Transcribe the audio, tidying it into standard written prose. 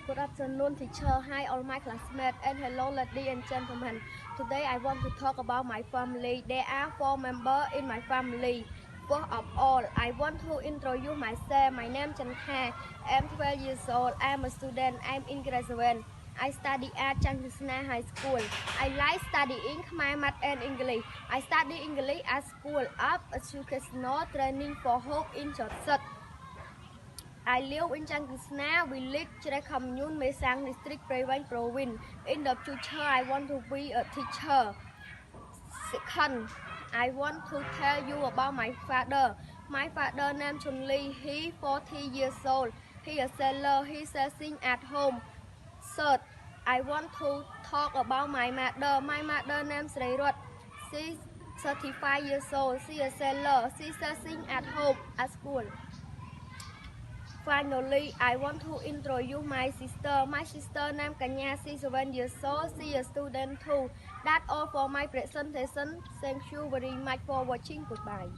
Good afternoon, teacher. Hi, all my classmates, and hello, ladies and gentlemen. Today, I want to talk about my family. There are 4 members in my family. First of all, I want to introduce myself. My name is Chantha. I'm 12 years old. I'm a student. I'm in grade 7. I study at Chantha High School. I like studying Khmer Math and English. I study English at School of Educational Training for Hope in Chotset. I live in Chantha village, Commune, Mesang District, Prevent Province. In the future, I want to be a teacher. Second, I want to tell you about my father. My father named Chun Lee. He 40 years old. He is a sailor. He selling at home. Third, I want to talk about my mother. My mother named Sri Rot. She's 35 years old. She is a sailor. She selling at home at school. Finally, I want to introduce my sister. My sister named Kanya, she's 7 years old. She is a student too. That's all for my presentation. Thank you very much for watching. Goodbye.